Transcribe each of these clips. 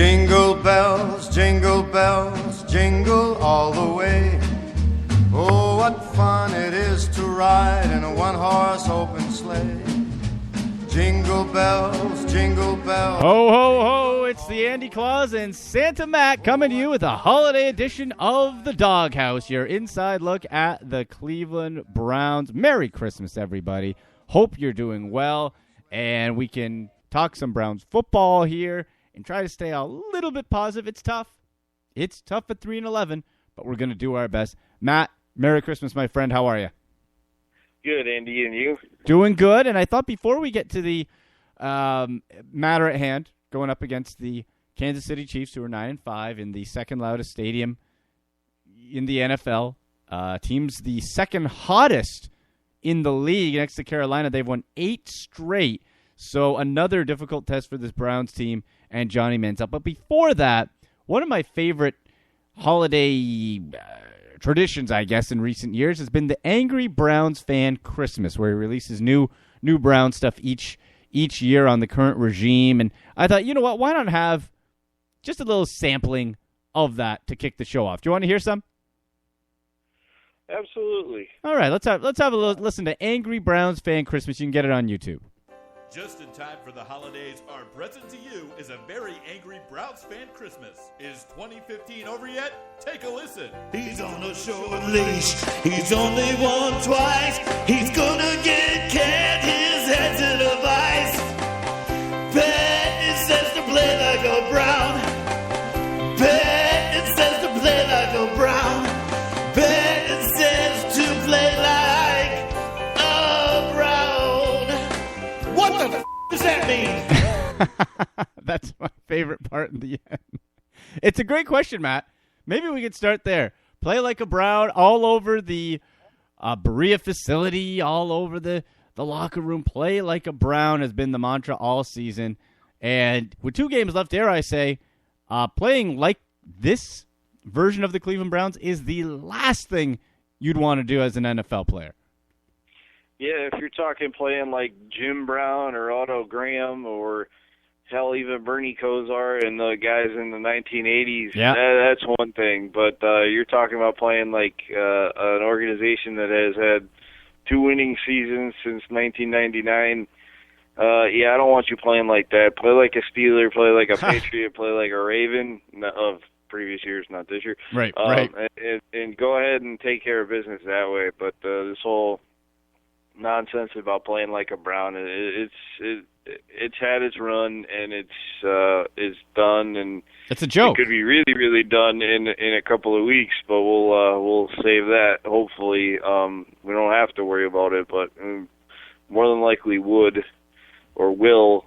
jingle bells, jingle all the way. Oh, what fun it is to ride in a one-horse open sleigh. Jingle bells, jingle bells. Ho, ho, ho, it's the Andy Claus and Santa Matt coming to you with a holiday edition of the Doghouse, your inside look at the Cleveland Browns. Merry Christmas, everybody. Hope you're doing well, and we can talk some Browns football here and try to stay a little bit positive. It's tough. It's tough at 3-11, but we're going to do our best. Matt, Merry Christmas, my friend. How are you? Good, Andy, and you? Doing good, and I thought before we get to the matter at hand, going up against the Kansas City Chiefs, who are 9-5 in the second loudest stadium in the NFL, team's the second hottest in the league next to Carolina. They've won 8 straight, so another difficult test for this Browns team and Johnny Manziel. But before that, one of my favorite holiday traditions, I guess, in recent years has been the Angry Browns Fan Christmas, where he releases new Brown stuff each year on the current regime. And I thought, you know what, why not have just a little sampling of that to kick the show off? Do you want to hear some? Absolutely. All right, let's have a listen to Angry Browns Fan Christmas. You can get it on YouTube. Just in time for the holidays, our present to you is a very angry Browns fan Christmas. Is 2015 over yet? Take a listen. He's on a short leash. He's only won twice. He's gonna get cat. His head's in a vice. Pat says to play like a Brown. Pat says to play like a Brown. Pat says to play like a Brown. What the f*** does that mean? That's my favorite part in the end. It's a great question, Matt. Maybe we could start there. Play like a Brown all over the Berea facility, all over the locker room. Play like a Brown has been the mantra all season. And with 2 games left, dare I say, playing like this version of the Cleveland Browns is the last thing you'd want to do as an NFL player. Yeah, if you're talking playing like Jim Brown or Otto Graham or hell, even Bernie Kosar and the guys in the 1980s, yeah. That's one thing. But you're talking about playing like an organization that has had 2 winning seasons since 1999. Yeah, I don't want you playing like that. Play like a Steeler, play like a Patriot, play like a Raven of previous years, not this year. Right. And go ahead and take care of business that way. But this whole nonsense about playing like a Brown, it's had its run, and it's done, and it's a joke. It could be really, really done in a couple of weeks, but we'll save that. Hopefully, we don't have to worry about it, but more than likely would or will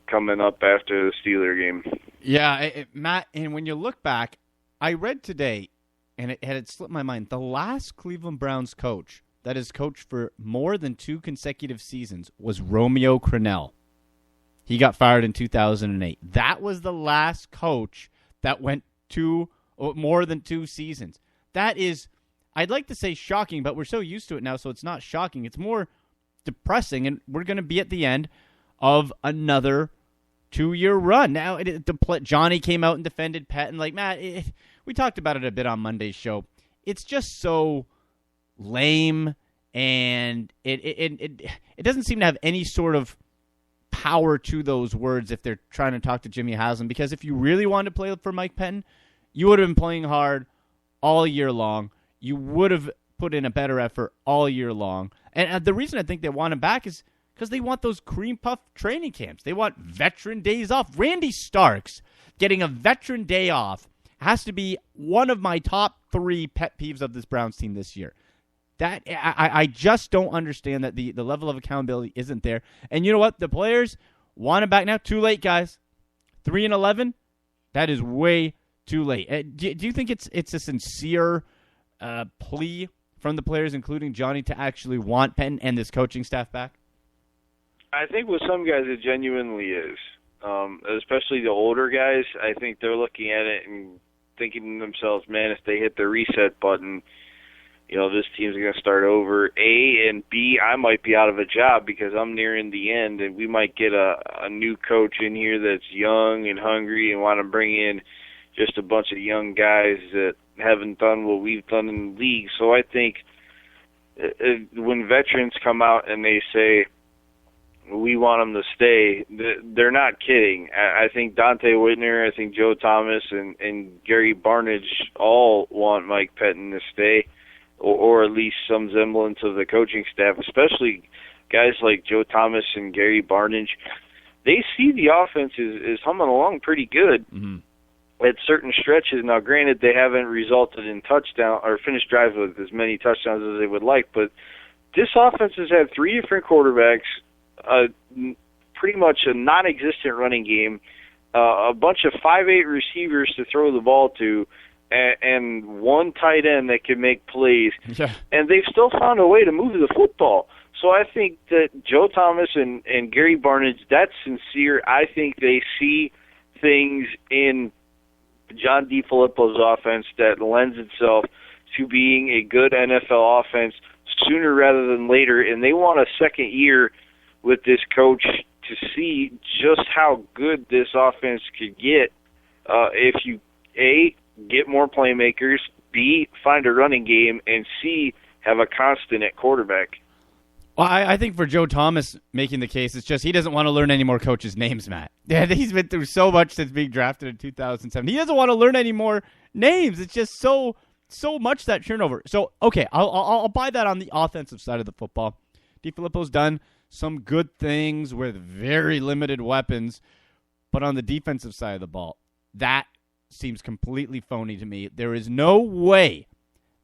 coming up after the Steeler game. Yeah, Matt, and when you look back, I read today, and it had slipped my mind, the last Cleveland Browns coach that has coached for more than 2 consecutive seasons was Romeo Crennel. He got fired in 2008. That was the last coach that went more than 2 seasons. That is, I'd like to say shocking, but we're so used to it now, so it's not shocking. It's more depressing, and we're going to be at the end of another 2-year run. Now, Johnny came out and defended Patton. Like, Matt, we talked about it a bit on Monday's show. It's just so lame, and it doesn't seem to have any sort of power to those words if they're trying to talk to Jimmy Haslam, because if you really wanted to play for Mike Patton, you would have been playing hard all year long. You would have put in a better effort all year long. And the reason I think they want him back is because they want those cream puff training camps. They want veteran days off. Randy Starks getting a veteran day off has to be one of my top 3 pet peeves of this Browns team this year. That I just don't understand that the level of accountability isn't there. And you know what? The players want him back now. Too late, guys. 3-11, that is way too late. Do you think it's a sincere plea from the players, including Johnny, to actually want Patton and this coaching staff back? I think with some guys it genuinely is, especially the older guys. I think they're looking at it and thinking to themselves, man, if they hit the reset button, this team's going to start over, A, and B, I might be out of a job because I'm nearing the end, and we might get a new coach in here that's young and hungry and want to bring in just a bunch of young guys that haven't done what we've done in the league. So I think when veterans come out and they say, we want them to stay, they're not kidding. I think Dante Whitner, I think Joe Thomas, and Gary Barnidge all want Mike Pettin to stay, or at least some semblance of the coaching staff, especially guys like Joe Thomas and Gary Barnidge. They see the offense is humming along pretty good at certain stretches. Now, granted, they haven't resulted in touchdown or finished drives with as many touchdowns as they would like, but this offense has had 3 different quarterbacks, pretty much a non-existent running game, a bunch of 5'8" receivers to throw the ball to, and one tight end that can make plays. Yeah. And they've still found a way to move the football. So I think that Joe Thomas and Gary Barnidge, that's sincere. I think they see things in John DeFilippo's offense that lends itself to being a good NFL offense sooner rather than later, and they want a second year with this coach to see just how good this offense could get if you, A, get more playmakers, B, find a running game, and C, have a constant at quarterback. Well, I think for Joe Thomas making the case, it's just he doesn't want to learn any more coaches' names, Matt. Yeah, he's been through so much since being drafted in 2007. He doesn't want to learn any more names. It's just so much that turnover. So, okay, I'll buy that on the offensive side of the football. DeFilippo's done some good things with very limited weapons, but on the defensive side of the ball, that seems completely phony to me. There is no way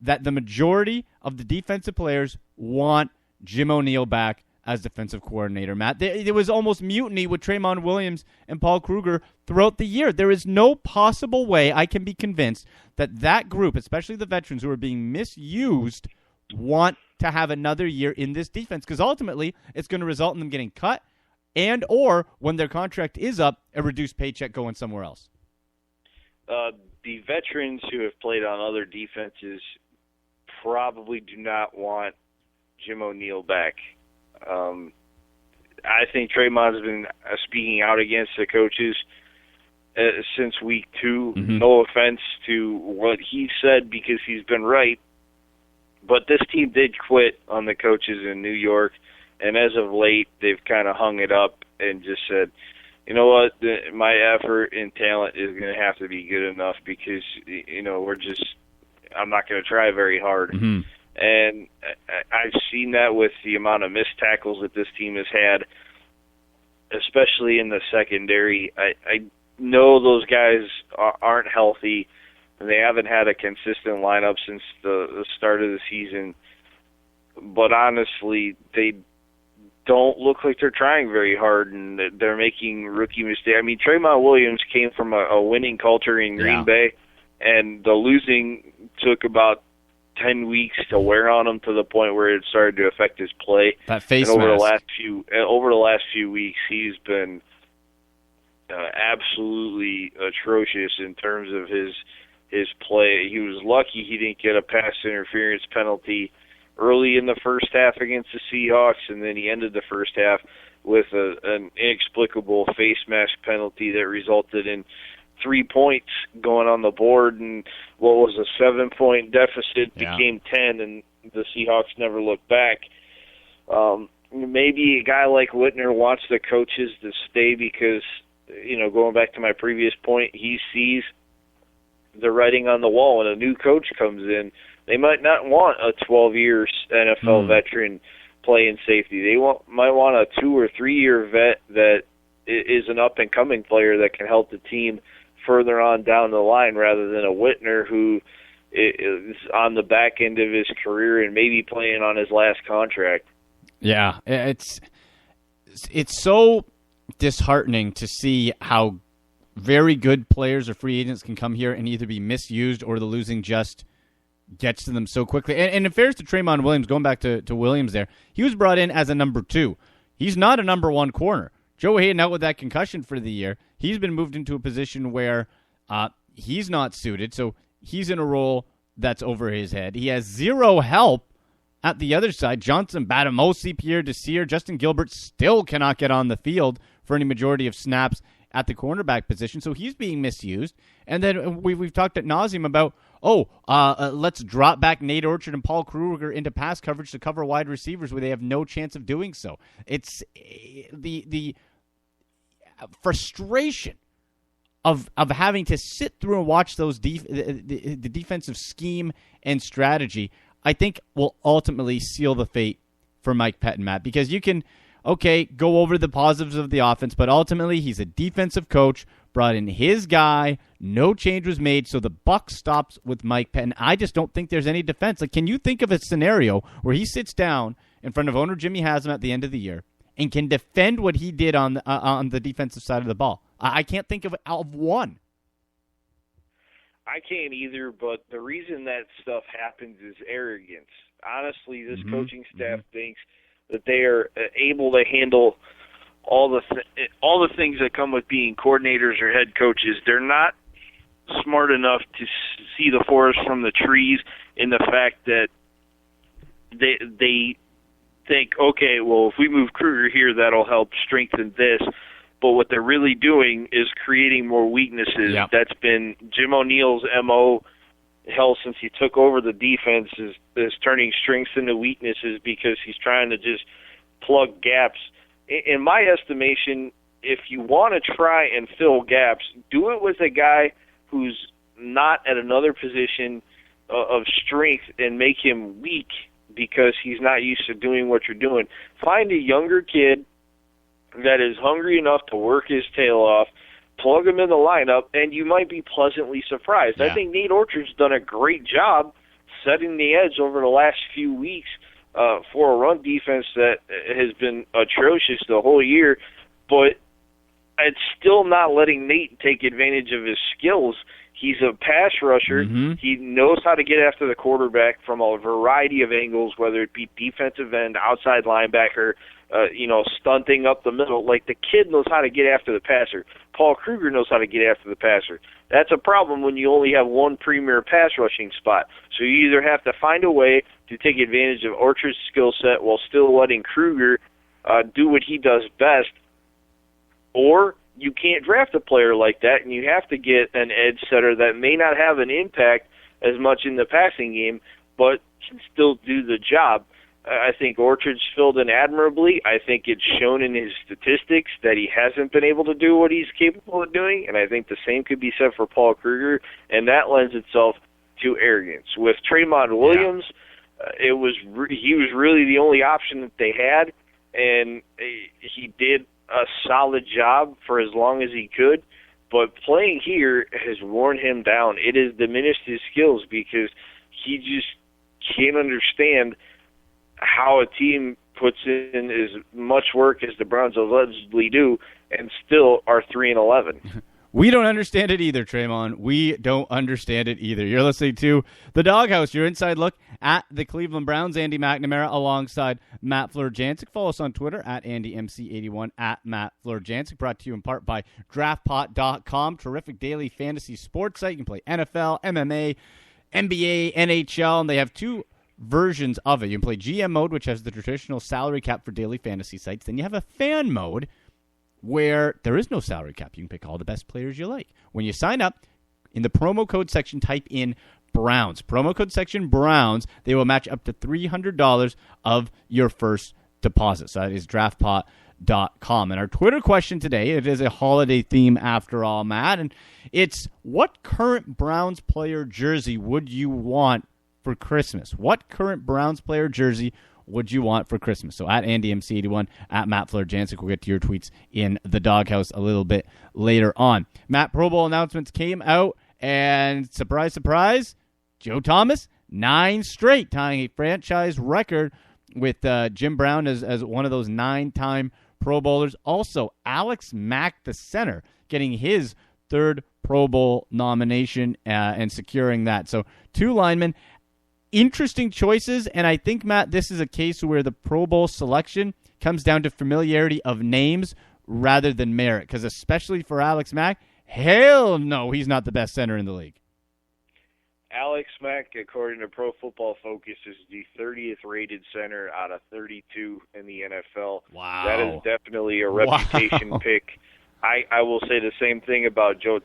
that the majority of the defensive players want Jim O'Neill back as defensive coordinator, Matt. There was almost mutiny with Tremont Williams and Paul Kruger throughout the year. There is no possible way I can be convinced that group, especially the veterans who are being misused, want to have another year in this defense, because ultimately it's going to result in them getting cut and or when their contract is up, a reduced paycheck going somewhere else. The veterans who have played on other defenses probably do not want Jim O'Neill back. I think Tremont has been speaking out against the coaches since week 2. Mm-hmm. No offense to what he said, because he's been right. But this team did quit on the coaches in New York, and as of late, they've kind of hung it up and just said, you know what, my effort and talent is going to have to be good enough because, I'm not going to try very hard. Mm-hmm. And I've seen that with the amount of missed tackles that this team has had, especially in the secondary. I know those guys aren't healthy, and they haven't had a consistent lineup since the start of the season. But honestly, they don't look like they're trying very hard, and they're making rookie mistakes. I mean, Tremont Williams came from a winning culture in Green Bay, and the losing took about 10 weeks to wear on him to the point where it started to affect his play. That face and over mask. Over the last few weeks, he's been absolutely atrocious in terms of his play. He was lucky he didn't get a pass interference penalty early in the first half against the Seahawks, and then he ended the first half with an inexplicable face mask penalty that resulted in 3 points going on the board, and what was a 7-point deficit became 10, and the Seahawks never looked back. Maybe a guy like Whitner wants the coaches to stay because, going back to my previous point, he sees the writing on the wall. When a new coach comes in, they might not want a 12-year NFL veteran playing safety. They might want a 2 or 3 year vet that is an up-and-coming player that can help the team further on down the line, rather than a Whitner who is on the back end of his career and maybe playing on his last contract. Yeah, it's so disheartening to see how very good players or free agents can come here and either be misused or the losing just gets to them so quickly. And in fairness to Tremont Williams, going back to Williams there, he was brought in as a number 2. He's not a number 1 corner. Joe Hayden out with that concussion for the year. He's been moved into a position where he's not suited, so he's in a role that's over his head. He has zero help at the other side. Johnson, Batamosi, Pierre Desir, Justin Gilbert still cannot get on the field for any majority of snaps at the cornerback position, so he's being misused. And then we've talked ad nauseum about, let's drop back Nate Orchard and Paul Kruger into pass coverage to cover wide receivers where they have no chance of doing so. It's the frustration of having to sit through and watch those the defensive scheme and strategy, I think will ultimately seal the fate for Mike Pettine, Matt, because you can, go over the positives of the offense, but ultimately he's a defensive coach, brought in his guy, no change was made, so the buck stops with Mike Pettine. I just don't think there's any defense. Like, can you think of a scenario where he sits down in front of owner Jimmy Haslam at the end of the year and can defend what he did on the defensive side of the ball? I can't think of one. I can't either, but the reason that stuff happens is arrogance. Honestly, this coaching staff thinks that they are able to handle all the things that come with being coordinators or head coaches. They're not smart enough to see the forest from the trees in the fact that they think, okay, well, if we move Kruger here, that'll help strengthen this. But what they're really doing is creating more weaknesses. Yep. That's been Jim O'Neill's MO, hell, since he took over the defense, is turning strengths into weaknesses because he's trying to just plug gaps. In my estimation, if you want to try and fill gaps, do it with a guy who's not at another position of strength and make him weak because he's not used to doing what you're doing. Find a younger kid that is hungry enough to work his tail off, plug him in the lineup, and you might be pleasantly surprised. Yeah. I think Nate Orchard's done a great job setting the edge over the last few weeks for a run defense that has been atrocious the whole year, but it's still not letting Nate take advantage of his skills. He's a pass rusher. Mm-hmm. He knows how to get after the quarterback from a variety of angles, whether it be defensive end, outside linebacker, stunting up the middle. Like, the kid knows how to get after the passer. Paul Kruger knows how to get after the passer. That's a problem when you only have one premier pass rushing spot. So you either have to find a way to take advantage of Orchard's skill set while still letting Kruger do what he does best, or you can't draft a player like that, and you have to get an edge setter that may not have an impact as much in the passing game, but can still do the job. I think Orchard's filled in admirably. I think it's shown in his statistics that he hasn't been able to do what he's capable of doing, and I think the same could be said for Paul Kruger, and that lends itself to arrogance. With Tremont Williams, he was really the only option that they had, and he did a solid job for as long as he could, but playing here has worn him down. It has diminished his skills because he just can't understand how a team puts in as much work as the Browns allegedly do and still are 3-11. We don't understand it either, Tremont. We don't understand it either. You're listening to The Doghouse, your inside look at the Cleveland Browns. Andy McNamara alongside Matt Fleur-Jancic. Follow us on Twitter at AndyMC81, at Matt Fleur-Jancic. Brought to you in part by DraftPot.com. Terrific daily fantasy sports site. You can play NFL, MMA, NBA, NHL, and they have two versions of it. You can play GM mode, which has the traditional salary cap for daily fantasy sites. Then you have a fan mode where there is no salary cap. You can pick all the best players you like. When you sign up, in the promo code section, type in Browns. Promo code section Browns. They will match up to $300 of your first deposit. So that is draftpot.com. And our Twitter question today, it is a holiday theme after all, Matt, and it's, what current Browns player jersey would you want for Christmas? What current Browns player jersey would you want for Christmas? So at AndyMC81, at Matt Fleur-Jancic. We'll get to your tweets in the Doghouse a little bit later on. Matt, Pro Bowl announcements came out, and surprise, surprise, Joe Thomas, 9 straight, tying a franchise record with Jim Brown as one of those 9-time Pro Bowlers. Also, Alex Mack, the center, getting his 3rd Pro Bowl nomination and securing that. So 2 linemen. Interesting choices, and I think, Matt, this is a case where the Pro Bowl selection comes down to familiarity of names rather than merit, because especially for Alex Mack, hell no, he's not the best center in the league. Alex Mack, according to Pro Football Focus, is the 30th rated center out of 32 in the NFL. Wow. That is definitely a reputation pick. I will say the same thing about Joe